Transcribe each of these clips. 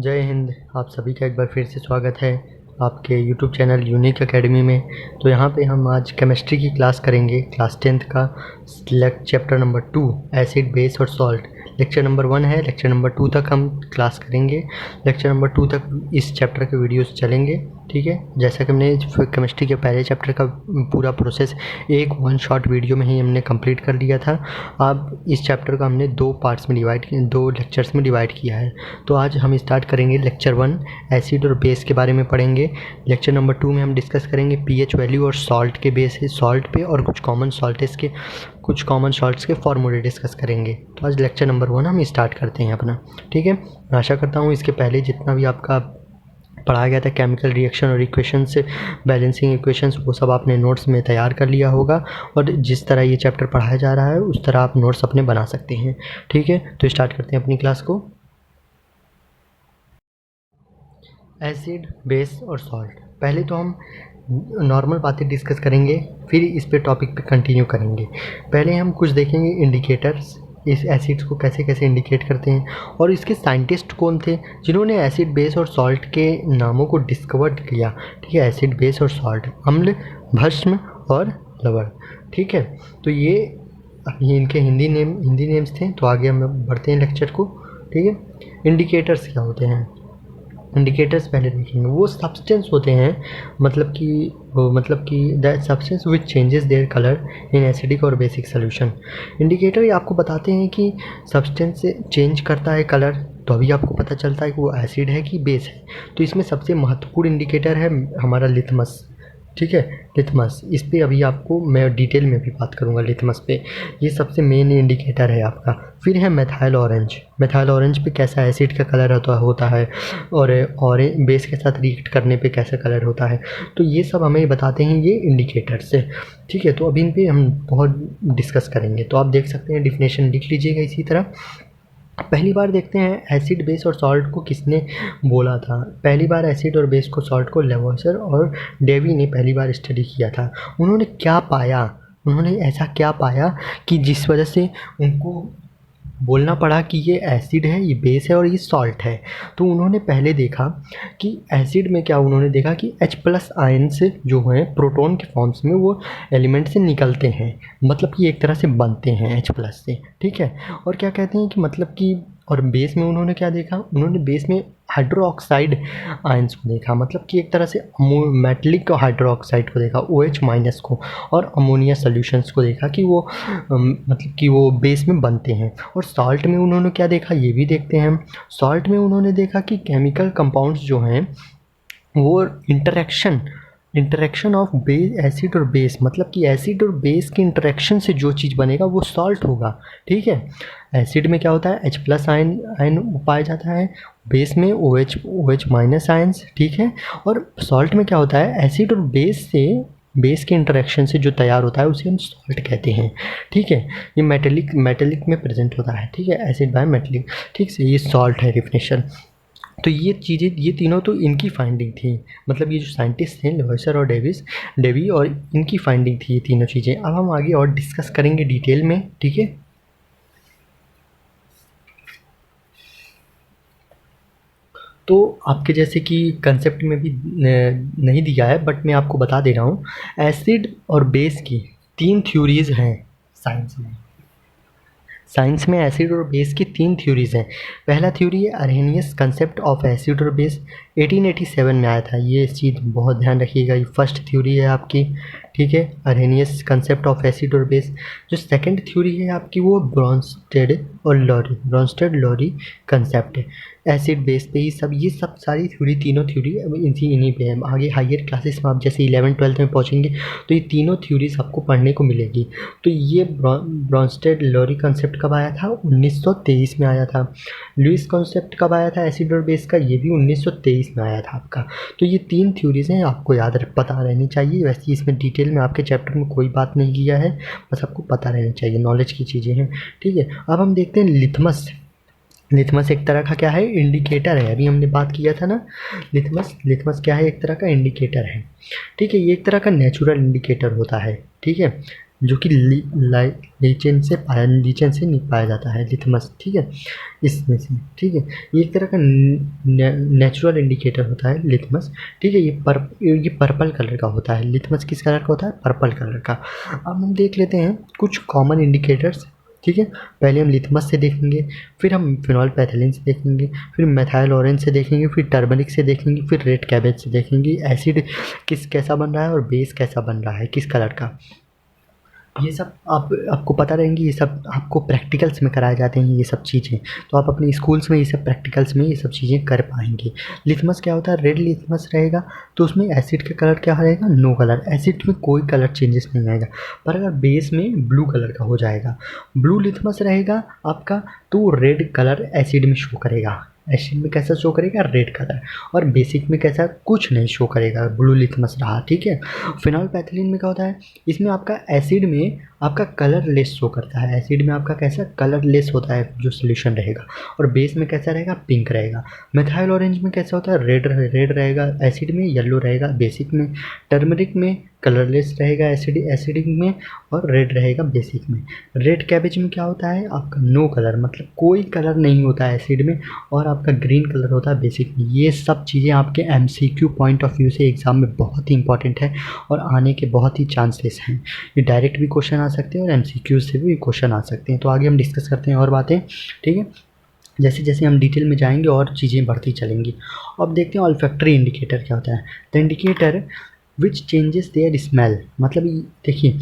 जय हिंद। आप सभी का एक बार फिर से स्वागत है आपके यूट्यूब चैनल यूनिक एकेडमी में। तो यहाँ पे हम आज केमिस्ट्री की क्लास करेंगे, क्लास 10th का चैप्टर नंबर 2 एसिड बेस और सॉल्ट। लेक्चर नंबर 1 है, लेक्चर नंबर 2 तक हम क्लास करेंगे। लेक्चर नंबर 2 तक इस चैप्टर के वीडियोस चलेंगे, ठीक है। जैसा कि हमने केमिस्ट्री के पहले चैप्टर का पूरा प्रोसेस एक वन शॉट वीडियो में ही हमने कंप्लीट कर लिया था। अब इस चैप्टर को हमने दो लेक्चर्स में डिवाइड किया है। तो आज हम स्टार्ट करेंगे लेक्चर 1 एसिड और बेस के बारे में पढ़ेंगे। लेक्चर नंबर 2 में हम डिस्कस करेंगे पीएच वैल्यू और सॉल्ट के बेस सॉल्ट पे, और कुछ कॉमन सॉल्ट्स के फॉर्मूले डिस्कस करेंगे। तो आज लेक्चर नंबर 1 हम स्टार्ट करते हैं अपना, ठीक है। मैं आशा करता हूँ इसके पहले जितना भी आपका पढ़ाया गया था केमिकल रिएक्शन और इक्वेशंस, बैलेंसिंग इक्वेशंस, वो सब आपने नोट्स में तैयार कर लिया होगा। और जिस तरह ये चैप्टर पढ़ाया जा रहा है उस तरह आप नोट्स अपने बना सकते हैं, ठीक है। तो स्टार्ट करते हैं अपनी क्लास को। एसिड, बेस और सॉल्ट। पहले तो हम नॉर्मल बातें डिस्कस करेंगे, फिर इस पे टॉपिक पे कंटिन्यू करेंगे। पहले हम कुछ देखेंगे इंडिकेटर्स, इस एसिड्स को कैसे कैसे इंडिकेट करते हैं, और इसके साइंटिस्ट कौन थे जिन्होंने एसिड, बेस और सॉल्ट के नामों को डिस्कवर किया, ठीक है। एसिड, बेस और सॉल्ट, अम्ल, भस्म और लवण, ठीक है। तो ये इनके हिंदी नेम्स थे। तो आगे हम बढ़ते हैं लेक्चर को, ठीक है। इंडिकेटर्स क्या होते हैं? इंडिकेटर्स पहले देखेंगे। वो सब्सटेंस होते हैं, मतलब कि that substance which changes their colour in acidic और बेसिक सोल्यूशन। इंडिकेटर ये आपको बताते हैं कि सब्सटेंस से चेंज करता है कलर, तो अभी आपको पता चलता है कि वो एसिड है कि बेस है। तो इसमें सबसे महत्वपूर्ण इंडिकेटर है हमारा लिथमस, ठीक है। लिथमस, इस पे अभी आपको मैं डिटेल में भी बात करूँगा लिथमस पे। ये सबसे मेन इंडिकेटर है आपका। फिर है मेथाइल ऑरेंज। मेथाइल ऑरेंज पे कैसा एसिड का कलर होता है, और बेस के साथ रिएक्ट करने पे कैसा कलर होता है। तो ये सब हमें बताते हैं ये इंडिकेटर्स से, ठीक है। तो अभी इन पे हम बहुत डिस्कस करेंगे। तो आप देख सकते हैं, डिफिनेशन लिख लीजिएगा इसी तरह। पहली बार देखते हैं एसिड, बेस और सॉल्ट को किसने बोला था। पहली बार एसिड और बेस को, सॉल्ट को लेवोइजर और डेवी ने पहली बार स्टडी किया था। उन्होंने क्या पाया, उन्होंने ऐसा क्या पाया कि जिस वजह से उनको बोलना पड़ा कि ये एसिड है, ये बेस है और ये सॉल्ट है। तो उन्होंने पहले देखा कि एसिड में क्या, उन्होंने देखा कि H+ आयन्स जो हैं प्रोटॉन के फॉर्म्स में वो एलिमेंट से निकलते हैं, मतलब कि एक तरह से बनते हैं H+ से, ठीक है। और क्या कहते हैं कि मतलब कि, और बेस में उन्होंने क्या देखा, उन्होंने बेस में हाइड्रोक्साइड आयन्स को देखा, मतलब कि एक तरह से मेटलिक हाइड्रोक्साइड को देखा, OH- को, और अमोनिया सॉल्यूशंस को देखा कि वो मतलब कि वो बेस में बनते हैं। और सॉल्ट में उन्होंने क्या देखा, ये भी देखते हैं हम। सॉल्ट में उन्होंने देखा कि केमिकल कंपाउंड्स जो हैं वो इंटरेक्शन ऑफ एसिड और बेस, मतलब कि एसिड और बेस के इंटरेक्शन से जो चीज़ बनेगा वो सॉल्ट होगा, ठीक है। एसिड में क्या होता है, H+ आयन पाया जाता है, बेस में OH- आयन्स, ठीक है। और सॉल्ट में क्या होता है, एसिड और बेस के इंटरेक्शन से जो तैयार होता है उसे हम सॉल्ट कहते हैं, ठीक है। ये मेटेलिक में प्रेजेंट होता है, ठीक है, एसिड बाय मेटेलिक, ठीक से, ये सॉल्ट है डेफिनेशन। तो ये चीज़ें, ये तीनों तो इनकी फाइंडिंग थी, मतलब ये जो साइंटिस्ट थे लेवोइजर और डेवी, और इनकी फाइंडिंग थी ये तीनों चीज़ें। अब हम आगे और डिस्कस करेंगे डिटेल में, ठीक है। तो आपके जैसे कि कंसेप्ट में भी नहीं दिया है, बट मैं आपको बता दे रहा हूँ। एसिड और बेस की 3 थ्योरीज हैं साइंस में एसिड और बेस की 3 थ्योरीज हैं। पहला थ्योरी है अरहेनियस कंसेप्ट ऑफ एसिड और बेस, 1887 में आया था। ये चीज़ बहुत ध्यान रखिएगा, ये फर्स्ट थ्योरी है आपकी, ठीक है, अरहेनियस कंसेप्ट ऑफ एसिड और बेस। जो सेकंड थ्योरी है आपकी वो ब्रॉन्स्टेड लॉरी कंसेप्ट है, एसिड बेस पे ही सब, ये सब सारी थ्योरी, तीनों थ्योरी इन्हीं पे है। आगे हायर क्लासेस में आप जैसे 11th-12th में पहुँचेंगे तो ये तीनों थ्योरीज आपको पढ़ने को मिलेगी। तो ये ब्रॉन्स्टेड लॉरी कंसेप्ट कब आया था, 1923 में आया था। लुईस कॉन्सेप्ट कब आया था एसिड और बेस का, ये भी 1923 में आया था आपका। तो ये 3 थ्योरीज हैं, आपको पता रहनी चाहिए। वैसे इसमें डिटेल में आपके चैप्टर में कोई बात नहीं किया है, बस आपको पता रहनी चाहिए, नॉलेज की चीज़ें हैं, ठीक है। अब हम देखते हैं लिथमस एक तरह का क्या है, इंडिकेटर है। अभी हमने बात किया था ना, लिथमस क्या है, एक तरह का इंडिकेटर है, ठीक है। ये एक तरह का नेचुरल इंडिकेटर होता है, ठीक है। जो कि लीचेन से नहीं पाया जाता है, लिथमस, ठीक है, इसमें से, ठीक है। ये एक तरह का नेचुरल इंडिकेटर होता है लिथमस, ठीक है। ये पर्पल कलर का होता है। लिथमस किस कलर का होता है? पर्पल कलर का। अब हम देख लेते हैं कुछ कॉमन इंडिकेटर्स, ठीक है। पहले हम लिथमस से देखेंगे, फिर हम फिनोल्फथालीन से देखेंगे, फिर मेथाइल ऑरेंज से देखेंगे, फिर टर्मरिक से देखेंगे, फिर रेड कैबेज से देखेंगे एसिड कैसा बन रहा है और बेस कैसा बन रहा है, किस कलर का। ये सब आपको पता रहेंगी, ये सब आपको प्रैक्टिकल्स में कराए जाते हैं ये सब चीज़ें, तो आप अपने स्कूल्स में ये सब प्रैक्टिकल्स में ये सब चीज़ें कर पाएंगे। लिथमस क्या होता है? रेड लिथमस रहेगा तो उसमें एसिड का कलर क्या रहेगा? No colour. एसिड में कोई कलर चेंजेस नहीं आएगा, पर अगर बेस में ब्लू कलर का हो जाएगा, ब्लू लिथमस रहेगा आपका, तो रेड कलर एसिड में शो करेगा। एसिड में कैसा शो करेगा? Red colour. और बेसिक में कैसा? कुछ नहीं शो करेगा, ब्लू लिथमस रहा, ठीक है। फिनोल्फथालीन में क्या होता है? इसमें आपका एसिड में आपका कलर लेस शो करता है। एसिड में आपका कैसा? कलर लेस होता है जो सोल्यूशन रहेगा, और बेस में कैसा रहेगा? पिंक रहेगा। मेथाइल ऑरेंज में कैसा होता है? रेड रहेगा एसिड में, येलो रहेगा बेसिक में। टर्मरिक में कलरलेस रहेगा एसिडिक में, और रेड रहेगा बेसिक में। रेड कैबेज में क्या होता है? आपका नो कलर, मतलब कोई कलर नहीं होता है एसिड में, और आपका ग्रीन कलर होता है बेसिक में। ये सब चीज़ें आपके एमसीक्यू पॉइंट ऑफ व्यू से एग्ज़ाम में बहुत ही इंपॉर्टेंट है, और आने के बहुत ही चांसेस हैं। ये डायरेक्ट भी क्वेश्चन आ सकते हैं और एमसीक्यू से भी क्वेश्चन आ सकते हैं। तो आगे हम डिस्कस करते हैं और बातें, ठीक है। जैसे जैसे हम डिटेल में जाएंगे और चीज़ें बढ़ती चलेंगी। अब देखते हैं ऑल्फैक्टरी इंडिकेटर क्या होता है। The indicator which changes their smell, मतलब देखिए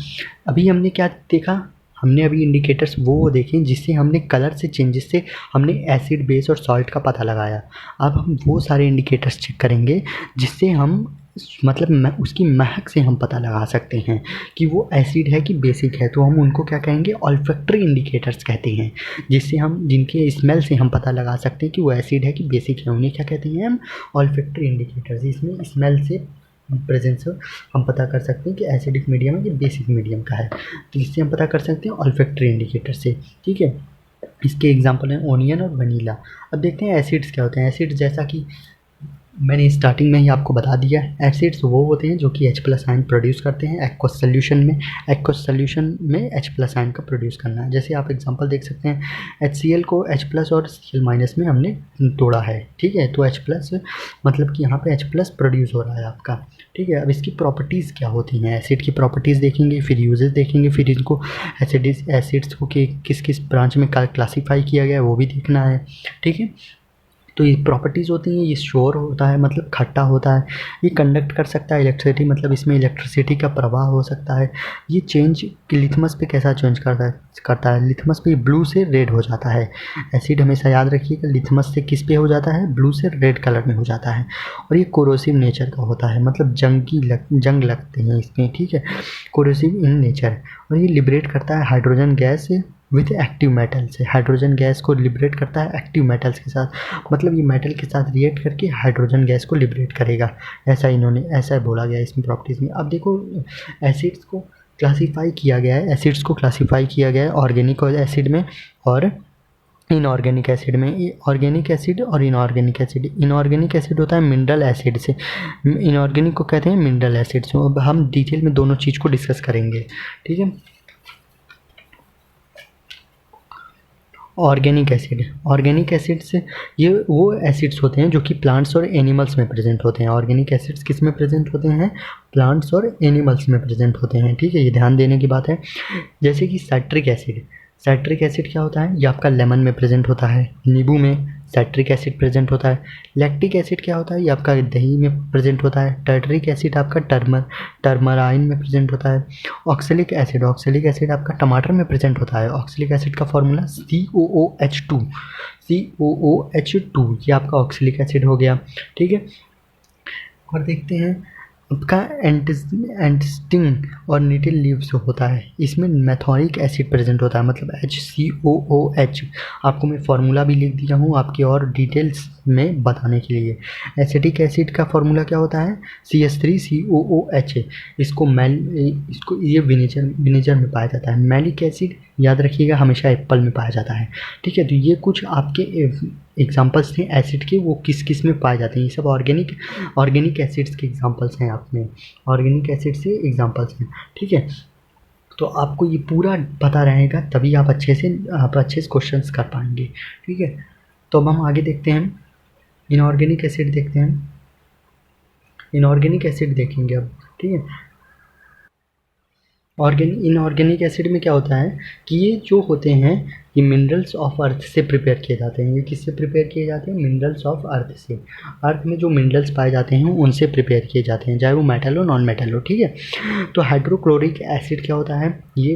अभी हमने क्या देखा, हमने अभी इंडिकेटर्स वो देखें जिससे हमने कलर से चेंजेस से हमने एसिड बेस और सॉल्ट का पता लगाया। अब हम वो सारे इंडिकेटर्स चेक करेंगे जिससे हम मतलब उसकी महक से हम पता लगा सकते हैं कि वो एसिड है कि बेसिक है। तो हम उनको क्या कहेंगे? ऑल्फैक्टरी इंडिकेटर्स कहते हैं, जिससे हम जिनके स्मेल से हम पता लगा सकते हैं कि वो एसिड है कि बेसिक है। उन्हें क्या कहते हैं हम? Olfactory indicators. इसमें स्मेल से प्रेजेंस हम पता कर सकते हैं कि एसिडिक मीडियम है कि बेसिक मीडियम का है, तो इससे हम पता कर सकते हैं ऑल्फैक्टरी इंडिकेटर से, ठीक है। इसके एग्जांपल हैं ओनियन और वनीला। अब देखते हैं एसिड्स क्या होते हैं। एसिड्स जैसा कि मैंने स्टार्टिंग में ही आपको बता दिया, एसिड्स वो होते हैं जो कि H+ आयन प्रोड्यूस करते हैं एक्वस सोल्यूशन में H+ आयन का प्रोड्यूस करना है। जैसे आप एग्जांपल देख सकते हैं, HCl को H+ और Cl- में हमने तोड़ा है, ठीक है। तो H+ मतलब कि यहाँ पे H+ प्रोड्यूस हो रहा है आपका, ठीक है। अब इसकी प्रॉपर्टीज़ क्या होती हैं? एसिड की प्रॉपर्टीज़ देखेंगे, फिर यूजेस देखेंगे, फिर इनको एसिड्स को किस किस ब्रांच में क्लासीफाई किया गया है वो भी देखना है, ठीक है। तो ये प्रॉपर्टीज़ होती हैं, ये श्योर होता है मतलब खट्टा होता है, ये कंडक्ट कर सकता है इलेक्ट्रिसिटी, मतलब इसमें इलेक्ट्रिसिटी का प्रवाह हो सकता है। ये चेंज लिथमस पे कैसा चेंज करता है? लिथमस पे ब्लू से रेड हो जाता है। एसिड हमेशा याद रखिएगा, लिथमस से किस पे हो जाता है? ब्लू से रेड कलर में हो जाता है। और ये कोरोसिव नेचर का होता है, मतलब जंग लगते हैं इसमें, ठीक है। कोरोसिव इन नेचर, और ये लिबरेट करता है hydrogen gas with active metal से। हाइड्रोजन गैस को लिबरेट करता है एक्टिव मेटल्स के साथ, मतलब ये मेटल के साथ रिएक्ट करके हाइड्रोजन गैस को लिबरेट करेगा, ऐसा बोला गया है इसमें प्रॉपर्टीज़ में। अब देखो एसिड्स को क्लासीफाई किया गया है ऑर्गेनिक एसिड में और इनऑर्गेनिक एसिड में। ऑर्गेनिक एसिड और इनऑर्गेनिक एसिड। इनऑर्गेनिक एसिड होता है मिनरल एसिड से, इनऑर्गेनिक को कहते हैं मिनरल एसिड से। अब हम डिटेल में दोनों चीज़ को डिस्कस करेंगे, ठीक है। ऑर्गेनिक एसिड्स ये वो एसिड्स होते हैं जो कि प्लांट्स और एनिमल्स में प्रेजेंट होते हैं। ऑर्गेनिक एसिड्स किस में प्रेजेंट होते हैं? प्लांट्स और एनिमल्स में प्रेजेंट होते हैं, ठीक है। ये ध्यान देने की बात है। जैसे कि साइट्रिक एसिड क्या होता है? ये आपका लेमन में प्रेजेंट होता है, नींबू में साइट्रिक एसिड प्रेजेंट होता है। लैक्टिक एसिड क्या होता है? ये आपका दही में प्रेजेंट होता है। टर्टरिक एसिड आपका टर्मराइन में प्रेजेंट होता है। ऑक्सैलिक एसिड आपका टमाटर में प्रेजेंट होता है। ऑक्सैलिक एसिड का फॉर्मूला COOH2, ये आपका ऑक्सैलिक एसिड हो गया, ठीक है। और देखते हैं आपका एंटिस्टिंग और नीटिल लीव्स होता है, इसमें मेथोनिक एसिड प्रेजेंट होता है, मतलब HCOOH। आपको मैं फार्मूला भी लिख दिया हूँ आपके और डिटेल्स में बताने के लिए। एसिटिक एसिड का फार्मूला क्या होता है? CH3COOH। इसको ये विनेगर में पाया जाता है। मैलिक एसिड याद रखिएगा हमेशा एप्पल में पाया जाता है, ठीक है। तो ये कुछ आपके एग्जाम्पल्स थे एसिड के, वो किस किस में पाए जाते हैं। ये सब ऑर्गेनिक एसिड्स के एग्जाम्पल्स हैं, आपने ऑर्गेनिक एसिड से एग्जाम्पल्स हैं, ठीक है। तो आपको ये पूरा पता रहेगा, तभी आप अच्छे से क्वेश्चंस कर पाएंगे। ठीक है, तो अब हम आगे देखते हैं, इनऑर्गेनिक एसिड देखते हैं। इनऑर्गेनिक एसिड देखेंगे अब। ठीक है, इनऑर्गेनिक एसिड में क्या होता है कि ये जो होते हैं ये मिनरल्स ऑफ अर्थ से प्रिपेयर किए जाते हैं। ये किससे प्रिपेयर किए जाते हैं? मिनरल्स ऑफ अर्थ से। अर्थ में जो मिनरल्स पाए जाते हैं उनसे प्रिपेयर किए जाते हैं, चाहे वो मेटल हो नॉन मेटल हो। ठीक है, तो हाइड्रोक्लोरिक एसिड क्या होता है? ये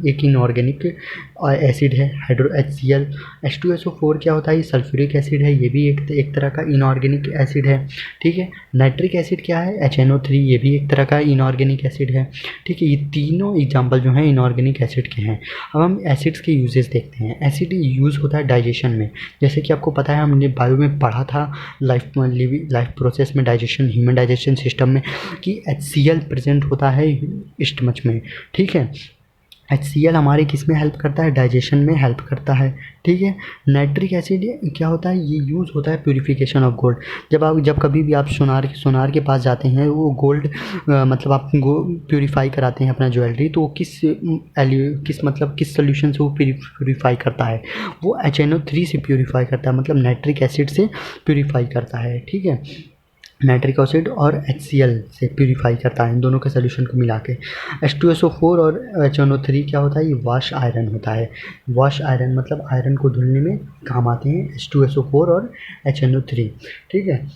एक इनऑर्गेनिक एसिड है, हाइड्रो HCl। H2SO4 क्या होता है? ये सल्फ्यूरिक एसिड है, ये भी एक तरह का इनऑर्गेनिक एसिड है। ठीक है, नाइट्रिक एसिड क्या है? HNO3, ये भी एक तरह का इनऑर्गेनिक एसिड है। ठीक है, ये तीनों एग्जाम्पल जो हैं इनऑर्गेनिक एसिड के हैं। अब हम एसिड्स के यूजेस देखते हैं। एसिड यूज़ होता है डाइजेशन में, जैसे कि आपको पता है हमने बायो में पढ़ा था लाइफ प्रोसेस में, डाइजेशन, ह्यूमन डाइजेशन सिस्टम में, कि HCl प्रेजेंट होता है स्टमच में। ठीक है, HCl हमारे किस में हेल्प करता है? डाइजेशन में हेल्प करता है। ठीक है, नाइट्रिक एसिड क्या होता है? ये यूज़ होता है प्यूरिफिकेशन ऑफ गोल्ड। जब कभी भी आप सोनार के पास जाते हैं, वो गोल्ड मतलब आप प्यूरिफाई कराते हैं अपना ज्वेलरी, तो वो किस सोल्यूशन से वो प्यूरिफाई करता है? वो HNO3 से प्यूरिफाई करता है, मतलब नाइट्रिक एसिड से प्यूरिफाई करता है। ठीक है, नाइट्रिक एसिड और HCl से प्यूरिफाई करता है, इन दोनों के सोल्यूशन को मिला के। H2SO4 और HNO3 क्या होता है? ये वॉश आयरन होता है। वॉश आयरन मतलब आयरन को धुलने में काम आते हैं H2SO4 और HNO3। ठीक है,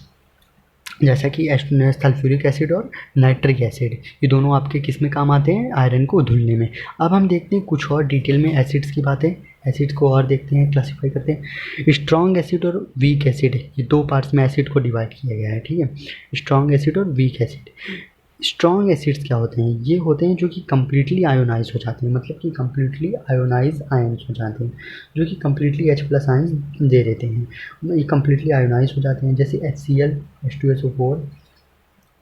जैसा कि सल्फ्यूरिक एसिड और नाइट्रिक एसिड, ये दोनों आपके किस में काम आते हैं? आयरन को धुलने में। अब हम देखते हैं कुछ और डिटेल में एसिड्स की बातें। एसिड को और देखते हैं, क्लासीफाई करते हैं। स्ट्रॉन्ग एसिड और वीक एसिड, ये दो पार्ट्स में एसिड को डिवाइड किया गया है। ठीक है, स्ट्रॉन्ग एसिड और वीक एसिड। स्ट्रॉन्ग एसिड्स क्या होते हैं? ये होते हैं जो कि कम्प्लीटली आयोनाइज हो जाते हैं, मतलब कि कम्प्लीटली आयोनाइज आयन्स हो जाते हैं, जो कि कम्प्लीटली H+ आयन्स दे देते हैं। ये कम्प्लीटली आयोनाइज हो जाते हैं, जैसे HCl, H2SO4,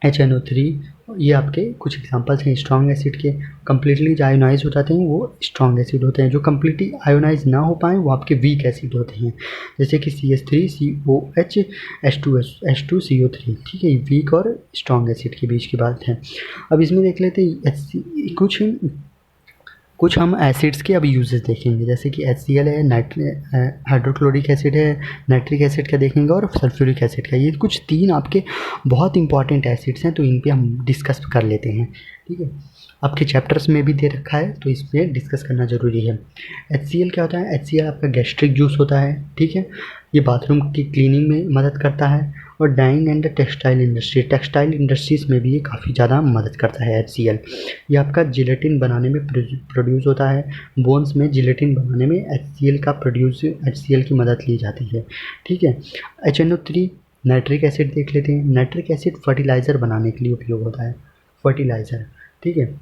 HNO3, ये आपके कुछ एग्जांपल्स हैं स्ट्रॉन्ग एसिड के। कम्प्लीटली जो आयोनाइज हो जाते हैं वो स्ट्रॉन्ग एसिड होते हैं। जो कम्प्लीटली आयोनाइज ना हो पाएँ वो आपके वीक एसिड होते हैं, जैसे कि CH3COH, H2CO3। ठीक है, वीक और स्ट्रॉन्ग एसिड के बीच की बात है। अब इसमें देख लेते हैं कुछ हम एसिड्स के अब यूजेस देखेंगे, जैसे कि HCl है, हाइड्रोक्लोरिक एसिड है, नाइट्रिक एसिड का देखेंगे और सल्फ्यूरिक एसिड का। ये कुछ 3 आपके बहुत इंपॉर्टेंट एसिड्स हैं, तो इन पे हम डिस्कस कर लेते हैं। ठीक है, आपके चैप्टर्स में भी दे रखा है, तो इस पर डिस्कस करना ज़रूरी है। HCl क्या होता है? HCl आपका गैस्ट्रिक जूस होता है। ठीक है, ये बाथरूम की क्लीनिंग में मदद करता है। और डाइंग एंड टेक्सटाइल इंडस्ट्रीज़ में भी ये काफ़ी ज़्यादा मदद करता है HCl। ये आपका जिलेटिन बनाने में प्रोड्यूस होता है। बोन्स में जिलेटिन बनाने में HCl की मदद ली जाती है। ठीक है, HNO3 नाइट्रिक एसिड देख लेते हैं। नाइट्रिक एसिड फर्टिलाइज़र बनाने के लिए उपयोग होता है, फर्टिलाइज़र। ठीक है,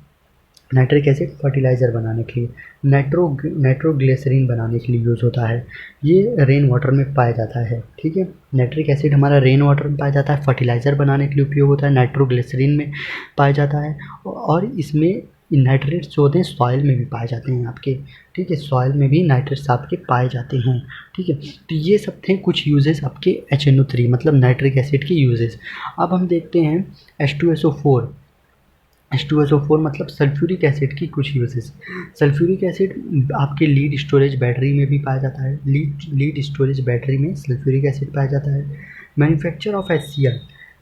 नाइट्रिक एसिड फर्टिलाइज़र बनाने के लिए। नाइट्रोग्लिसरीन बनाने के लिए यूज़ होता है। ये रेन वाटर में पाया जाता है। ठीक है, नाइट्रिक एसिड हमारा रेन वाटर में पाया जाता है, फर्टिलाइज़र बनाने के लिए उपयोग होता है। नाइट्रोग्लिसरीन में पाया जाता है, और इसमें नाइट्रेट्स जो होते हैं सॉइल में भी पाए जाते हैं आपके। ठीक है, सॉइल में भी नाइट्रेट्स आपके पाए जाते हैं। ठीक है, तो ये सब थे कुछ यूजेस आपके HNO3 मतलब नाइट्रिक एसिड के यूजेस। अब हम देखते हैं H2SO4 मतलब सल्फ्यूरिक एसिड की कुछ यूजेस। सल्फ्यूरिक एसिड आपके लीड स्टोरेज बैटरी में भी पाया जाता है। लीड स्टोरेज बैटरी में सल्फ्यूरिक एसिड पाया जाता है। मैन्युफैक्चर ऑफ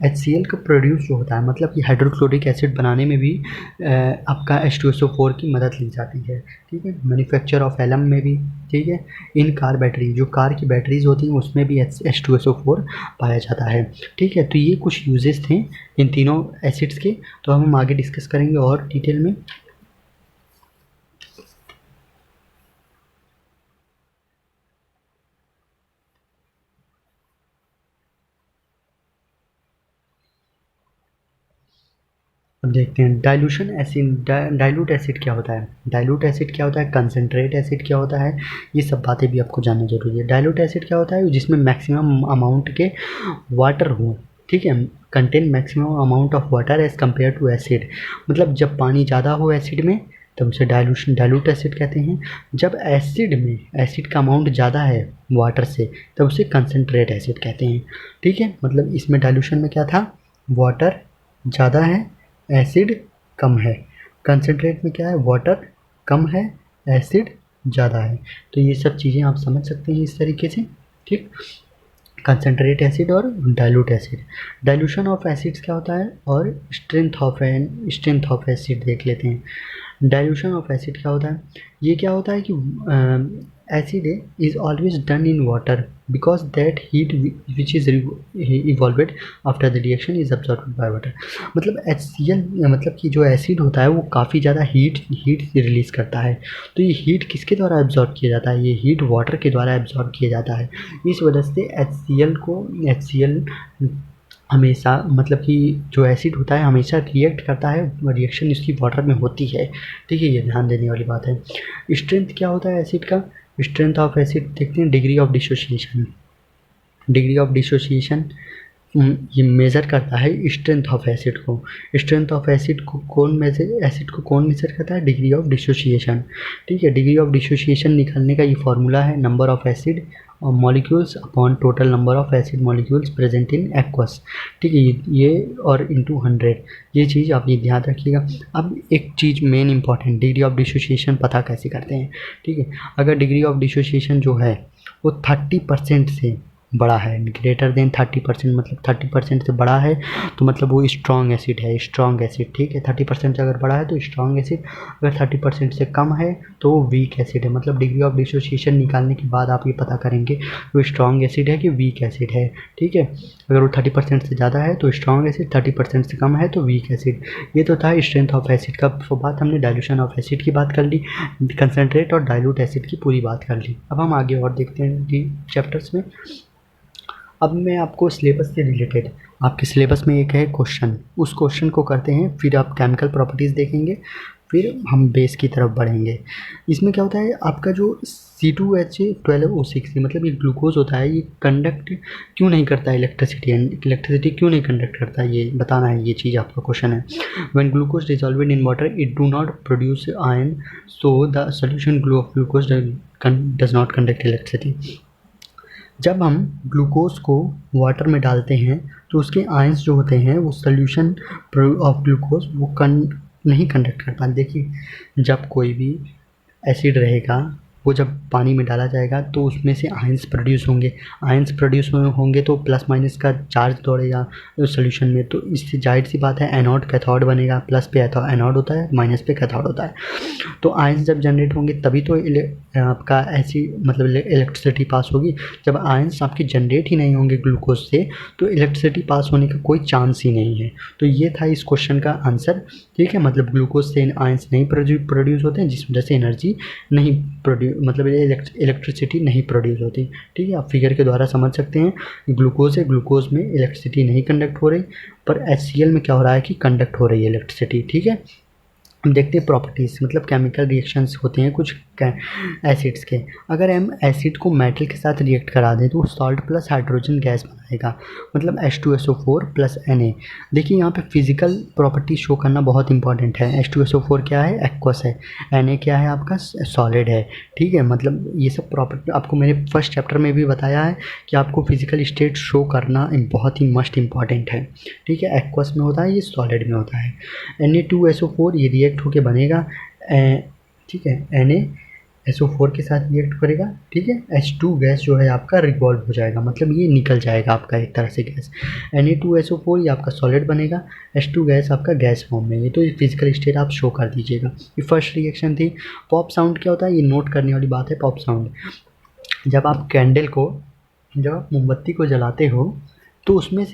HCl का प्रोड्यूस जो होता है, मतलब कि हाइड्रोक्लोरिक एसिड बनाने में भी आपका H2SO4 की मदद ली जाती है। ठीक है, मैन्युफैक्चर ऑफ एलम में भी। ठीक है, इन कार बैटरी, जो कार की बैटरीज होती हैं उसमें भी H2SO4 पाया जाता है। ठीक है, तो ये कुछ यूजेस थे इन तीनों एसिड्स के, तो हम आगे डिस्कस करेंगे और डिटेल में। अब देखते हैं डाइल्यूशन एसिड। डाइल्यूट एसिड क्या होता है? डाइल्यूट एसिड क्या होता है? कंसनट्रेट एसिड क्या होता है? ये सब बातें भी आपको जानना जरूरी है। डाइल्यूट एसिड क्या होता है? जिसमें मैक्सिमम अमाउंट के वाटर हो। ठीक है, contain maximum amount of water as compare to acid, मतलब जब पानी ज़्यादा हो एसिड में तब उसे डाइल्यूट एसिड कहते हैं। जब एसिड का अमाउंट ज़्यादा है वाटर से तब उसे कंसनट्रेट एसिड कहते हैं। ठीक है, मतलब इसमें डाइल्यूशन में क्या था? वाटर ज़्यादा है, एसिड कम है। कंसनट्रेट में क्या है, वाटर कम है, एसिड ज़्यादा है। तो ये सब चीज़ें आप समझ सकते हैं इस तरीके से, ठीक। कंसनट्रेट एसिड और dilute acid. Dilution of acids क्या होता है, और स्ट्रेंथ ऑफ एसिड देख लेते हैं। डाइल्यूशन ऑफ एसिड क्या होता है, ये क्या होता है कि acid is always done in water because that heat which is evolved after the reaction is absorbed by water. मतलब HCl मतलब कि जो एसिड होता है वो काफ़ी ज़्यादा हीट रिलीज़ करता है। तो ये हीट किसके द्वारा एब्जॉर्ब किया जाता है, ये हीट वाटर के द्वारा एब्जॉर्ब किया जाता है। इस वजह से HCl हमेशा मतलब कि जो एसिड होता है हमेशा रिएक्ट करता है, रिएक्शन इसकी वाटर में होती है, ठीक है। ये ध्यान देने वाली बात है। स्ट्रेंथ क्या होता है एसिड का, स्ट्रेंथ ऑफ एसिड देखते हैं, degree of dissociation. Degree of dissociation ये मेज़र करता है स्ट्रेंथ ऑफ एसिड को। स्ट्रेंथ ऑफ एसिड को कौन मेज़र करता है, डिग्री ऑफ डिसोसिएशन, ठीक है। डिग्री ऑफ डिसोसिएशन निकालने का ये फार्मूला है, number of acid molecules upon total number of acid molecules present in aqueous, ठीक है। ये और इंटू 100, ये चीज़ आप ये ध्यान रखिएगा। अब एक चीज़ main important, degree of dissociation पता कैसे करते हैं, ठीक है। अगर डिग्री ऑफ डिसोसिएशन जो है वो 30% से बड़ा है, ग्रेटर देन 30%, मतलब 30% से बड़ा है तो मतलब वो स्ट्रॉन्ग एसिड है, स्ट्रॉन्ग एसिड, ठीक है। 30% से अगर बड़ा है तो स्ट्रॉन्ग एसिड, अगर 30% से कम है तो वो वीक एसिड है। मतलब डिग्री ऑफ डिसोसिएशन निकालने के बाद आप ये पता करेंगे वो स्ट्रॉन्ग एसिड है कि वीक एसिड है, ठीक है। अगर वो 30% से ज़्यादा है तो स्ट्रॉन्ग एसिड, 30% से कम है तो वीक एसिड। ये तो था स्ट्रेंथ ऑफ एसिड का बात, हमने डाइल्यूशन ऑफ एसिड की बात कर ली, कंसनट्रेट और डाइल्यूट एसिड की पूरी बात कर ली। अब हम आगे और देखते हैं चैप्टर्स में। अब मैं आपको सिलेबस से रिलेटेड, आपके सिलेबस में एक है क्वेश्चन, उस क्वेश्चन को करते हैं, फिर आप केमिकल प्रॉपर्टीज़ देखेंगे, फिर हम बेस की तरफ बढ़ेंगे। इसमें क्या होता है, आपका जो C2H12O6 मतलब ये ग्लूकोज होता है, ये कंडक्ट क्यों नहीं करता है इलेक्ट्रिसिटी क्यों नहीं कंडक्ट करता है, ये बताना है, ये चीज़ आपका क्वेश्चन है। When glucose dissolved in water it do not produce ion, so the solution glucose does not conduct electricity. जब हम ग्लूकोज को वाटर में डालते हैं तो उसके आयंस जो होते हैं वो सोल्यूशन ऑफ ग्लूकोज वो नहीं कंडक्ट कर पाते। देखिए जब कोई भी एसिड रहेगा वो जब पानी में डाला जाएगा तो उसमें से आयंस प्रोड्यूस होंगे तो प्लस माइनस का चार्ज दौड़ेगा सोल्यूशन में, तो इससे जाहिर सी बात है एनोड कैथोड बनेगा, प्लस पे एनोड होता है, माइनस पे कैथोड होता है। तो आयंस जब जनरेट होंगे तभी तो आपका ऐसी मतलब इलेक्ट्रिसिटी पास होगी। जब आयंस आपके जनरेट ही नहीं होंगे ग्लूकोज से तो इलेक्ट्रिसिटी पास होने का कोई चांस ही नहीं है। तो ये था इस क्वेश्चन का आंसर, ठीक है। मतलब ग्लूकोज से आयंस नहीं प्रोड्यूस होते हैं, जिस वजह से एनर्जी नहीं मतलब इलेक्ट्रिसिटी नहीं प्रोड्यूस होती, ठीक है। आप फिगर के द्वारा समझ सकते हैं, ग्लूकोज है, ग्लूकोज में इलेक्ट्रिसिटी नहीं कंडक्ट हो रही, पर HCl में क्या हो रहा है कि कंडक्ट हो रही है इलेक्ट्रिसिटी, ठीक है। हम देखते हैं प्रॉपर्टीज़, मतलब केमिकल रिएक्शंस होते हैं कुछ एसिड्स के। अगर हम एसिड को मेटल के साथ रिएक्ट करा दें तो सॉल्ट प्लस हाइड्रोजन गैस बनाएगा, मतलब H2SO4 प्लस Na। देखिए यहाँ पे फिजिकल प्रॉपर्टी शो करना बहुत इंपॉर्टेंट है। H2SO4 क्या है, एक्वस है, Na क्या है आपका, सॉलिड है, ठीक है। मतलब ये सब प्रॉपर्टी आपको मैंने फर्स्ट चैप्टर में भी बताया है कि आपको फिजिकल स्टेट शो करना बहुत ही मस्ट इम्पॉर्टेंट है, ठीक है। एक्वस में होता है, ये सॉलिड में होता है। Na2SO4 ये रिएक्ट होके बनेगा, ठीक है, NaSO4 के साथ रिएक्ट करेगा, ठीक है। H2 गैस जो है आपका रिवॉल्व हो जाएगा, मतलब ये निकल जाएगा आपका एक तरह से गैस। Na2SO4 ये आपका सॉलिड बनेगा, H2 गैस आपका गैस फॉर्म में। ये तो फिजिकल स्टेट आप शो कर दीजिएगा। ये फर्स्ट रिएक्शन थी। पॉप साउंड क्या होता है, ये नोट करने वाली बात है। पॉप साउंड, जब आप मोमबत्ती को जलाते हो तो उसमें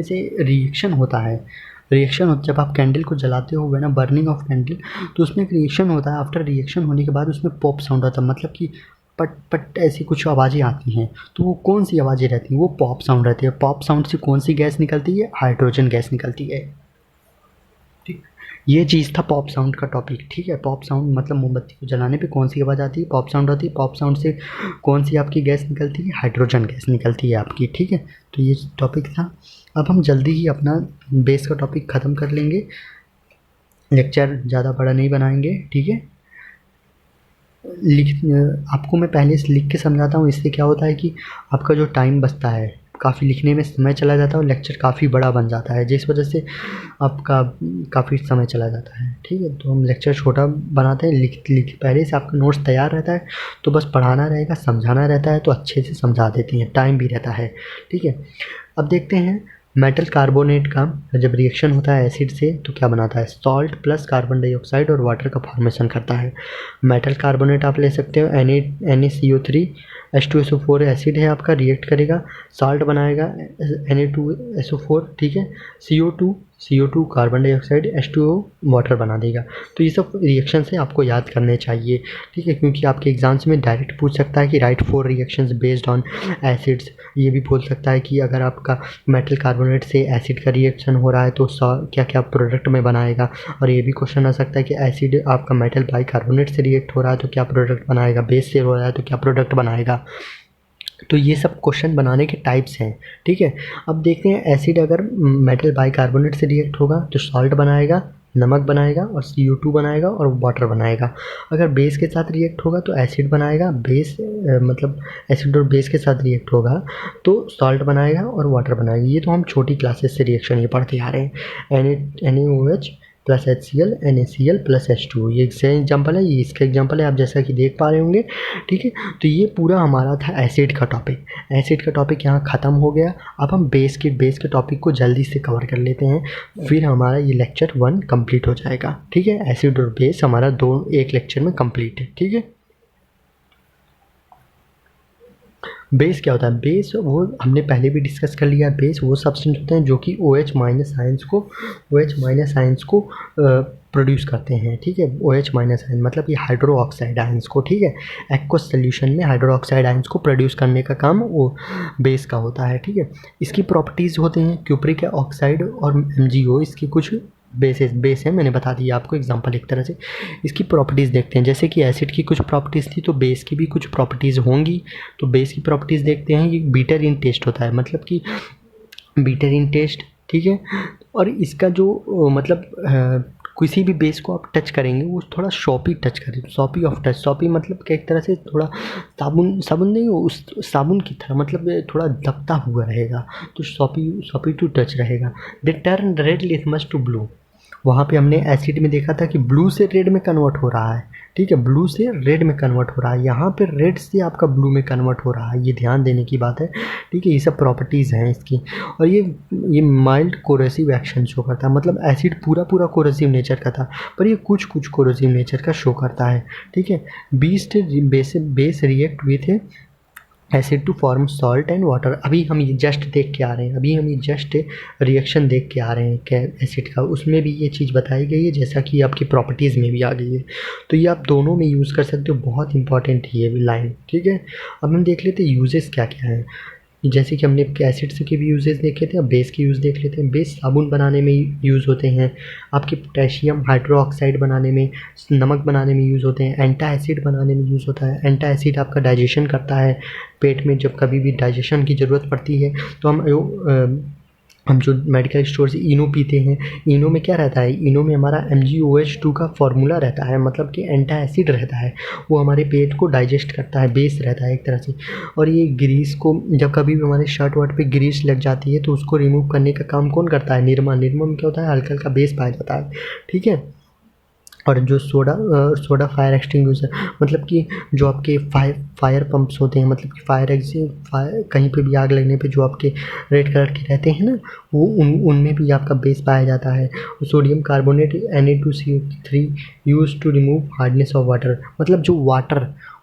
से रिएक्शन होता है, जब आप कैंडल को जलाते हो ना, बर्निंग ऑफ कैंडल, तो उसमें एक रिएक्शन होता है। आफ्टर रिएक्शन होने के बाद उसमें पॉप साउंड आता है, मतलब कि पट पट ऐसी कुछ आवाज़ें आती हैं। तो वो कौन सी आवाज़ें रहती हैं, वो पॉप साउंड रहती है। पॉप साउंड से कौन सी गैस निकलती है, हाइड्रोजन गैस निकलती है, ठीक। ये चीज़ था पॉप साउंड का टॉपिक, ठीक है। पॉप साउंड मतलब मोमबत्ती को जलाने पे कौन सी आवाज़ आती है, पॉप साउंड आती है। पॉप साउंड से कौन सी आपकी गैस निकलती है, हाइड्रोजन गैस निकलती है आपकी, ठीक है। तो ये टॉपिक था। अब हम जल्दी ही अपना बेस का टॉपिक ख़त्म कर लेंगे, लेक्चर ज़्यादा बड़ा नहीं बनाएंगे, ठीक है। आपको मैं पहले से लिख के समझाता हूँ, इससे क्या होता है कि आपका जो टाइम बचता है काफ़ी लिखने में समय चला जाता है और लेक्चर काफ़ी बड़ा बन जाता है, जिस वजह से आपका काफ़ी समय चला जाता है। ठीक है, तो हम लेक्चर छोटा बनाते हैं, लिख पहले से आपका नोट्स तैयार रहता है, तो बस पढ़ाना रहेगा, समझाना रहता है, तो अच्छे से समझा देते हैं, टाइम भी रहता है। ठीक है, अब देखते हैं मेटल कार्बोनेट का जब रिएक्शन होता है एसिड से तो क्या बनाता है। सॉल्ट प्लस कार्बन डाइऑक्साइड और वाटर का फॉर्मेशन करता है। मेटल कार्बोनेट आप ले सकते हो, Na CO3 H2SO4 एसिड है आपका, रिएक्ट करेगा, साल्ट बनाएगा Na2SO4, ठीक है, CO2 carbon dioxide, H2O water बना देगा। तो ये सब रिएक्शन से आपको याद करने चाहिए। ठीक है, क्योंकि आपके एग्जाम्स में डायरेक्ट पूछ सकता है कि right 4 reactions based on acids. ये भी बोल सकता है कि अगर आपका मेटल कार्बोनेट से एसिड का रिएक्शन हो रहा है तो क्या क्या प्रोडक्ट में बनाएगा। और ये भी क्वेश्चन आ सकता है कि एसिड आपका मेटल बाइकार्बोनेट से रिएक्ट हो रहा है तो क्या प्रोडक्ट बनाएगा, बेस से हो रहा है तो क्या प्रोडक्ट बनाएगा। तो ये सब क्वेश्चन बनाने के टाइप्स हैं। ठीक है, अब देखते हैं एसिड अगर मेटल बाइकार्बोनेट से रिएक्ट होगा तो सॉल्ट बनाएगा, नमक बनाएगा और CO2 बनाएगा और वाटर बनाएगा। अगर बेस के साथ रिएक्ट होगा तो एसिड बनाएगा, बेस मतलब एसिड और बेस के साथ रिएक्ट होगा तो सॉल्ट बनाएगा और वाटर बनाएगा। ये तो हम छोटी क्लासेस से रिएक्शन ये पढ़ते आ रहे हैं। NaOH plus HCl NaCl plus H2, ये इसका एग्जाम्पल है, ये इसका एग्जाम्पल है, आप जैसा कि देख पा रहे होंगे। ठीक है, तो ये पूरा हमारा था एसिड का टॉपिक। एसिड का टॉपिक यहाँ ख़त्म हो गया। अब हम बेस के टॉपिक को जल्दी से कवर कर लेते हैं, फिर हमारा ये लेक्चर 1 कंप्लीट हो जाएगा। ठीक है, एसिड और बेस हमारा एक लेक्चर में कंप्लीट है। ठीक है, बेस क्या होता है। बेस वो हमने पहले भी डिस्कस कर लिया। बेस वो सब्सटेंस होते हैं जो कि OH माइनस आयंस को प्रोड्यूस करते हैं। ठीक है, OH माइनस आयन मतलब ये हाइड्रो ऑक्साइड आयंस को, ठीक है, एक्वस सोल्यूशन में हाइड्रो ऑक्साइड आयंस को प्रोड्यूस करने का काम वो बेस का होता है। ठीक है, इसकी प्रॉपर्टीज़ होते हैं क्यूप्रिक ऑक्साइड और MgO, इसकी कुछ बेस है, मैंने बता दिया आपको एग्जांपल एक तरह से। इसकी प्रॉपर्टीज़ देखते हैं, जैसे कि एसिड की कुछ प्रॉपर्टीज़ थी तो बेस की भी कुछ प्रॉपर्टीज़ होंगी। तो बेस की प्रॉपर्टीज़ देखते हैं। ये बीटर इन टेस्ट होता है, मतलब कि बीटर इन टेस्ट, ठीक है, और इसका जो मतलब किसी भी बेस को आप टच करेंगे वो थोड़ा शॉपी टच करें, शॉपी ऑफ टच। शॉपी मतलब कि एक तरह से थोड़ा साबुन नहीं, उस साबुन की तरह, मतलब थोड़ा दबता हुआ रहेगा, तो शॉपी टू टच रहेगा। They turn red litmus to blue, वहाँ पे हमने एसिड में देखा था कि ब्लू से रेड में कन्वर्ट हो रहा है। ठीक है, ब्लू से रेड में कन्वर्ट हो रहा है, यहाँ पे रेड से आपका ब्लू में कन्वर्ट हो रहा है, ये ध्यान देने की बात है। ठीक है, ये सब प्रॉपर्टीज़ हैं इसकी। और ये माइल्ड कोरोसिव एक्शन शो करता है, मतलब एसिड पूरा कोरोसिव नेचर का था, पर ये कुछ कोरोसिव नेचर का शो करता है। ठीक है, base react with acid to form salt and water. अभी हम ये जस्ट देख के आ रहे हैं, अभी हम ये जस्ट रिएक्शन देख के आ रहे हैं क्या एसिड का, उसमें भी ये चीज़ बताई गई है, जैसा कि आपकी प्रॉपर्टीज़ में भी आ गई है। तो ये आप दोनों में यूज़ कर सकते हो, बहुत इंपॉर्टेंट है ये लाइन। ठीक है, अब हम देख लेते हैं यूजेस क्या क्या हैं। जैसे कि हमने एसिड के भी यूजेस देखे थे, अब बेस के यूज़ देख लेते हैं। बेस साबुन बनाने में यूज़ होते हैं, आपके पोटेशियम हाइड्रोक्साइड बनाने में, नमक बनाने में यूज़ होते हैं, एंटा एसिड बनाने में यूज़ होता है। एंटा एसिड आपका डाइजेशन करता है, पेट में जब कभी भी डाइजेशन की ज़रूरत पड़ती है तो हम जो मेडिकल स्टोर से इनो पीते हैं, इनो में क्या रहता है, इनो में हमारा MgOH2 का फॉर्मूला रहता है, मतलब कि एंटा एसिड रहता है, वो हमारे पेट को डाइजेस्ट करता है, बेस रहता है एक तरह से। और ये ग्रीस को, जब कभी भी हमारे शर्ट वर्ट पे ग्रीस लग जाती है तो उसको रिमूव करने का काम कौन करता है, निरमा। निरमा में क्या होता है, हल्का हल्का बेस पाया जाता है। ठीक है, और जो सोडा फायर एक्सटिंग्विशर, मतलब कि जो आपके फायर पंप्स होते हैं, मतलब कि फायर कहीं पे भी आग लगने पे जो आपके रेड कलर के रहते हैं ना, वो उनमें भी आपका बेस पाया जाता है। Sodium carbonate Na2CO3 use to remove hardness of water, मतलब जो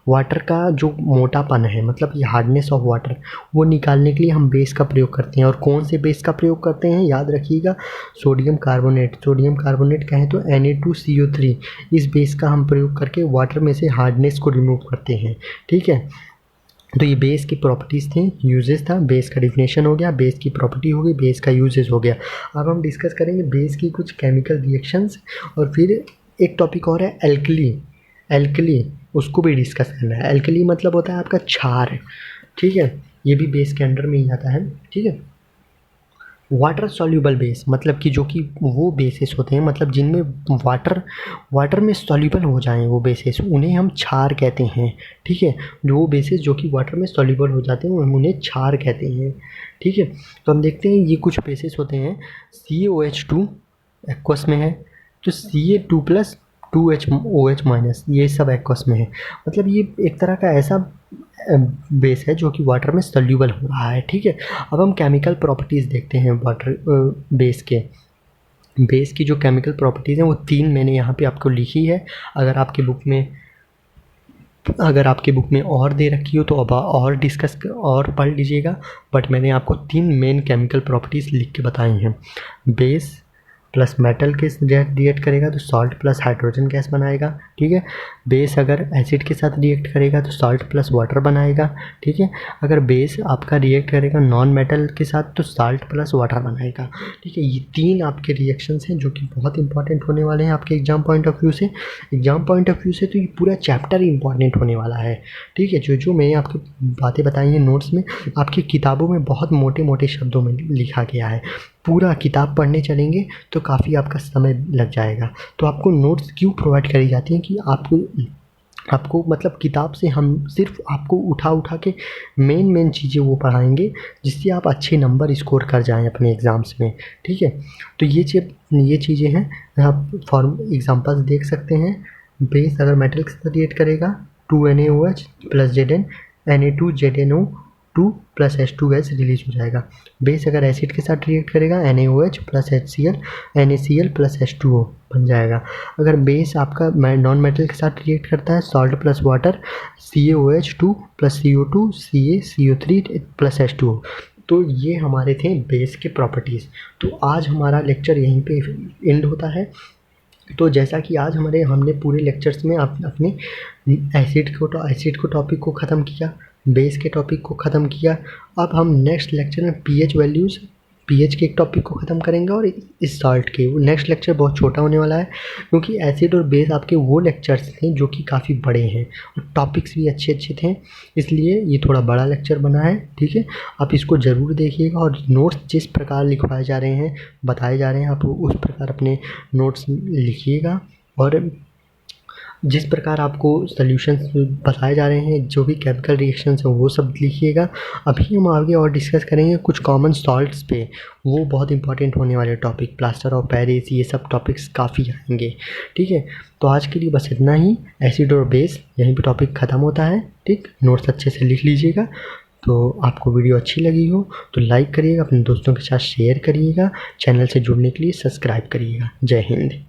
वाटर का जो मोटापन है, मतलब ये हार्डनेस ऑफ वाटर, वो निकालने के लिए हम बेस का प्रयोग करते हैं। और कौन से बेस का प्रयोग करते हैं, याद रखिएगा, सोडियम कार्बोनेट कहें तो Na2CO3, इस बेस का हम प्रयोग करके वाटर में से हार्डनेस को रिमूव करते हैं। ठीक है, तो ये बेस की प्रॉपर्टीज़ थी, यूजेस था। बेस का डिफिनेशन हो गया, बेस की प्रॉपर्टी हो गई, बेस का यूजेस हो गया। अब हम डिस्कस करेंगे बेस की कुछ केमिकल रिएक्शंस, और फिर एक टॉपिक और है एल्कली, उसको भी डिस्कस करना है। एल्कली मतलब होता है आपका क्षार। ठीक है, ये भी बेस के अंडर में ही आता है। ठीक है, वाटर सॉल्यूबल बेस मतलब कि जो कि वो बेसिस होते हैं, मतलब जिनमें वाटर में सॉल्यूबल हो जाएं वो बेसिस, उन्हें हम क्षार कहते हैं। ठीक है, जो वो बेसिस जो कि वाटर में सॉल्यूबल हो जाते हैं हम उन्हें क्षार कहते हैं। ठीक है, तो हम देखते हैं ये कुछ बेसिस होते हैं। CaOH2 एक्वस में है, तो Ca2+ 2HOH- ये सब एक्वस में है। मतलब ये एक तरह का ऐसा बेस है जो कि वाटर में सॉल्यूबल हो रहा है। ठीक है, अब हम केमिकल प्रॉपर्टीज़ देखते हैं वाटर बेस के। बेस की जो केमिकल प्रॉपर्टीज़ हैं वो 3 मैंने यहाँ पे आपको लिखी है। अगर आपके बुक में और दे रखी हो तो अब और डिस्कस और पढ़ लीजिएगा, बट मैंने आपको 3 मेन केमिकल प्रॉपर्टीज़ लिख के बताई हैं। बेस प्लस मेटल के रिएक्ट करेगा तो सॉल्ट प्लस हाइड्रोजन गैस बनाएगा। ठीक है, बेस अगर एसिड के साथ रिएक्ट करेगा तो सॉल्ट प्लस वाटर बनाएगा। ठीक है, अगर बेस आपका रिएक्ट करेगा नॉन मेटल के साथ तो सॉल्ट प्लस वाटर बनाएगा। ठीक है, ये 3 आपके रिएक्शंस हैं जो कि बहुत इंपॉर्टेंट होने वाले हैं आपके एग्जाम पॉइंट ऑफ व्यू से। तो ये पूरा चैप्टर ही इंपॉर्टेंट होने वाला है। ठीक है, जो मैंने आपको बातें बताई हैं नोट्स में, आपकी किताबों में बहुत मोटे मोटे शब्दों में लिखा गया है। पूरा किताब पढ़ने चलेंगे तो काफ़ी आपका समय लग जाएगा। तो आपको नोट्स क्यों प्रोवाइड करी जाती हैं कि आपको मतलब किताब से हम सिर्फ आपको उठा के मेन चीज़ें वो पढ़ाएंगे जिससे आप अच्छे नंबर स्कोर कर जाएं अपने एग्ज़ाम्स में। ठीक है, तो ये चीज़ें हैं। आप फॉर्म एग्जांपल्स देख सकते हैं। बेस अगर मेटल के साथ रिएक्ट करेगा 2NaOH + Zn Na2ZnO2 + H2 gas release हो जाएगा। बेस अगर एसिड के साथ रिएक्ट करेगा NaOH + HCl NaCl + H2O बन जाएगा। अगर बेस आपका नॉन मेटल के साथ रिएक्ट करता है salt plus water CaOH2 + CO2 CaCO3 + H2O। तो ये हमारे थे बेस के प्रॉपर्टीज़। तो आज हमारा लेक्चर यहीं पे एंड होता है। तो जैसा कि आज हमने पूरे लेक्चर्स में अपने एसिड को टॉपिक को ख़त्म किया, बेस के टॉपिक को ख़त्म किया। अब हम नेक्स्ट लेक्चर में पीएच के एक टॉपिक को ख़त्म करेंगे और इस सॉल्ट के। वो नेक्स्ट लेक्चर बहुत छोटा होने वाला है क्योंकि एसिड और बेस आपके वो लेक्चर्स थे जो कि काफ़ी बड़े हैं और टॉपिक्स भी अच्छे थे, इसलिए ये थोड़ा बड़ा लेक्चर बना है। ठीक है, आप इसको ज़रूर देखिएगा और नोट्स जिस प्रकार लिखवाए जा रहे हैं, बताए जा रहे हैं, आप उस प्रकार अपने नोट्स लिखिएगा। और जिस प्रकार आपको सॉल्यूशंस बताए जा रहे हैं, जो भी केमिकल रिएक्शंस हैं वो सब लिखिएगा। अभी हम आगे और डिस्कस करेंगे कुछ कॉमन सॉल्ट्स पे, वो बहुत इंपॉर्टेंट होने वाले टॉपिक, प्लास्टर ऑफ पेरिस, ये सब टॉपिक्स काफ़ी आएंगे। ठीक है, तो आज के लिए बस इतना ही। एसिड और बेस यहीं पे टॉपिक ख़त्म होता है। ठीक, नोट्स अच्छे से लिख लीजिएगा। तो आपको वीडियो अच्छी लगी हो तो लाइक करिएगा, अपने दोस्तों के साथ शेयर करिएगा, चैनल से जुड़ने के लिए सब्सक्राइब करिएगा। जय हिंद।